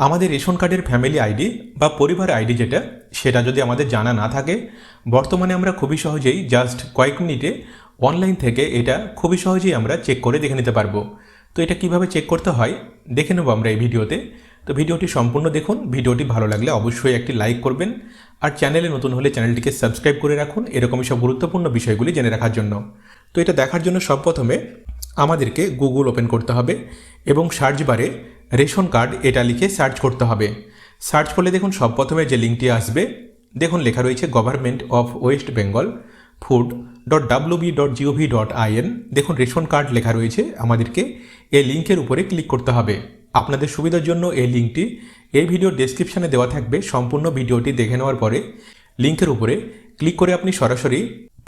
আমাদের রেশন কার্ডের family ID বা পরিবার আইডি যেটা সেটা যদি আমাদের জানা না থাকে, বর্তমানে আমরা খুবই সহজেই জাস্ট কয়েক মিনিটে অনলাইন থেকে এটা খুবই সহজেই আমরা চেক করে দেখে নিতে পারবো। তো এটা কিভাবে চেক করতে হয় দেখে নেবো আমরা এই ভিডিওতে। তো ভিডিওটি সম্পূর্ণ দেখুন। ভিডিওটি ভালো লাগলে অবশ্যই একটি লাইক করবেন, আর চ্যানেলে নতুন হলে চ্যানেলটিকে সাবস্ক্রাইব করে রাখুন এরকমই সব গুরুত্বপূর্ণ বিষয়গুলি জেনে রাখার জন্য। তো এটা দেখার জন্য সব প্রথমে আমাদেরকে গুগল ওপেন করতে হবে এবং সার্চ বারে রেশন কার্ড এটা লিখে সার্চ করতে হবে। সার্চ করলে দেখুন সব প্রথমে যে লিঙ্কটি আসবে, দেখুন লেখা রয়েছে government of West Bengal food.wb.gov.in। দেখুন রেশন কার্ড লেখা রয়েছে, আমাদেরকে এই লিঙ্কের উপরে ক্লিক করতে হবে। আপনাদের সুবিধার জন্য এই লিঙ্কটি এই ভিডিওর ডেসক্রিপশানে দেওয়া থাকবে। সম্পূর্ণ ভিডিওটি দেখে নেওয়ার পরে লিঙ্কের উপরে ক্লিক করে আপনি সরাসরি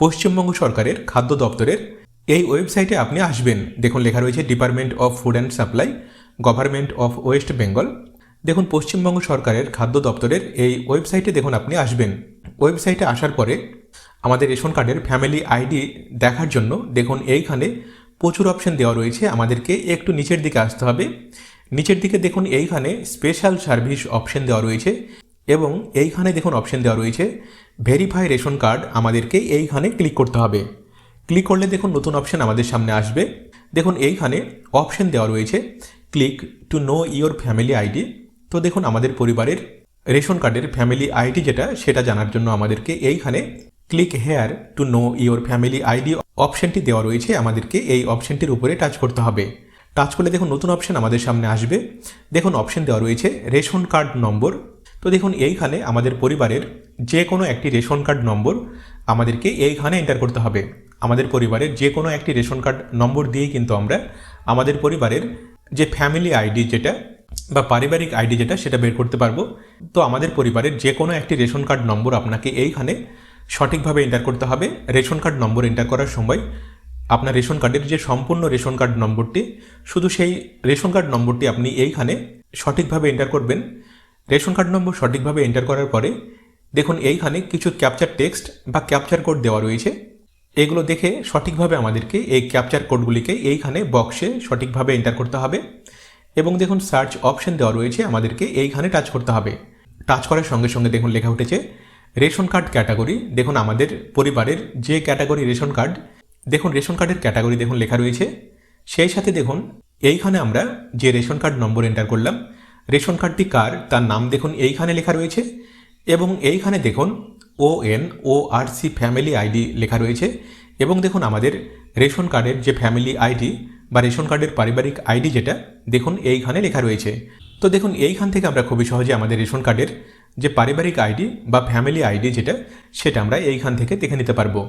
পশ্চিমবঙ্গ সরকারের খাদ্য দপ্তরের এই ওয়েবসাইটে আপনি আসবেন। দেখুন লেখা রয়েছে department of food and supply, government of West Bengal. দেখুন পশ্চিমবঙ্গ সরকারের খাদ্য দপ্তরের এই ওয়েবসাইটে দেখুন আপনি আসবেন। ওয়েবসাইটে আসার পরে আমাদের রেশন কার্ডের ফ্যামিলি আইডি দেখার জন্য দেখুন এইখানে প্রচুর অপশন দেওয়া রয়েছে। আমাদেরকে একটু নিচের দিকে আসতে হবে। নিচের দিকে দেখুন এইখানে স্পেশাল সার্ভিস অপশন দেওয়া রয়েছে এবং এইখানে দেখুন অপশন দেওয়া রয়েছে ভেরিফাই রেশন কার্ড। আমাদেরকে এইখানে ক্লিক করতে হবে। ক্লিক করলে দেখুন নতুন অপশন আমাদের সামনে আসবে। দেখুন এইখানে অপশন দেওয়া রয়েছে click to know your family ID. তো দেখুন আমাদের পরিবারের রেশন কার্ডের ফ্যামিলি আইডি যেটা সেটা জানার জন্য আমাদেরকে এইখানে click here to know your family ID অপশনটি দেওয়া রয়েছে, আমাদেরকে এই অপশনটির উপরে টাচ করতে হবে। টাচ করলে দেখুন নতুন অপশন আমাদের সামনে আসবে। দেখুন অপশন দেওয়া রয়েছে রেশন কার্ড নম্বর। তো দেখুন এইখানে আমাদের পরিবারের যে কোনো একটি রেশন কার্ড নম্বর আমাদেরকে এইখানে এন্টার করতে হবে। আমাদের পরিবারের যে কোনো একটি রেশন কার্ড নম্বর দিয়েই কিন্তু আমরা আমাদের পরিবারের যে ফ্যামিলি আইডি যেটা বা পারিবারিক আইডি যেটা সেটা বের করতে পারবো। তো আমাদের পরিবারের যে কোনো একটি রেশন কার্ড নম্বর আপনাকে এইখানে সঠিকভাবে এন্টার করতে হবে। রেশন কার্ড নম্বর এন্টার করার সময় আপনার রেশন কার্ডের যে সম্পূর্ণ রেশন কার্ড নম্বরটি, শুধু সেই রেশন কার্ড নম্বরটি আপনি এইখানে সঠিকভাবে এন্টার করবেন। রেশন কার্ড নম্বর সঠিকভাবে এন্টার করার পরে দেখুন এইখানে কিছু ক্যাপচার টেক্সট বা ক্যাপচার কোড দেওয়া রয়েছে। এগুলো দেখে সঠিকভাবে আমাদেরকে এই ক্যাপচার কোডগুলিকে এইখানে বক্সে সঠিকভাবে এন্টার করতে হবে এবং দেখুন সার্চ অপশন দেওয়া রয়েছে, আমাদেরকে এইখানে টাচ করতে হবে। টাচ করার সঙ্গে সঙ্গে দেখুন লেখা উঠেছে রেশন কার্ড ক্যাটাগরি। দেখুন আমাদের পরিবারের যে ক্যাটাগরি রেশন কার্ড, দেখুন রেশন কার্ডের ক্যাটাগরি দেখুন লেখা রয়েছে। সেই সাথে দেখুন এইখানে আমরা যে রেশন কার্ড নম্বর এন্টার করলাম, রেশন কার্ডটি কার তার নাম দেখুন এইখানে লেখা রয়েছে এবং এইখানে দেখুন ONORC ফ্যামিলি আইডি লেখা রয়েছে এবং দেখুন আমাদের রেশন কার্ডের যে ফ্যামিলি আইডি বা রেশন কার্ডের পারিবারিক আইডি যেটা দেখুন এইখানে লেখা রয়েছে। তো দেখুন এইখান থেকে আমরা খুবই সহজে আমাদের রেশন কার্ডের যে পারিবারিক আইডি বা ফ্যামিলি আইডি যেটা সেটা আমরা এইখান থেকে দেখে নিতে পারবো।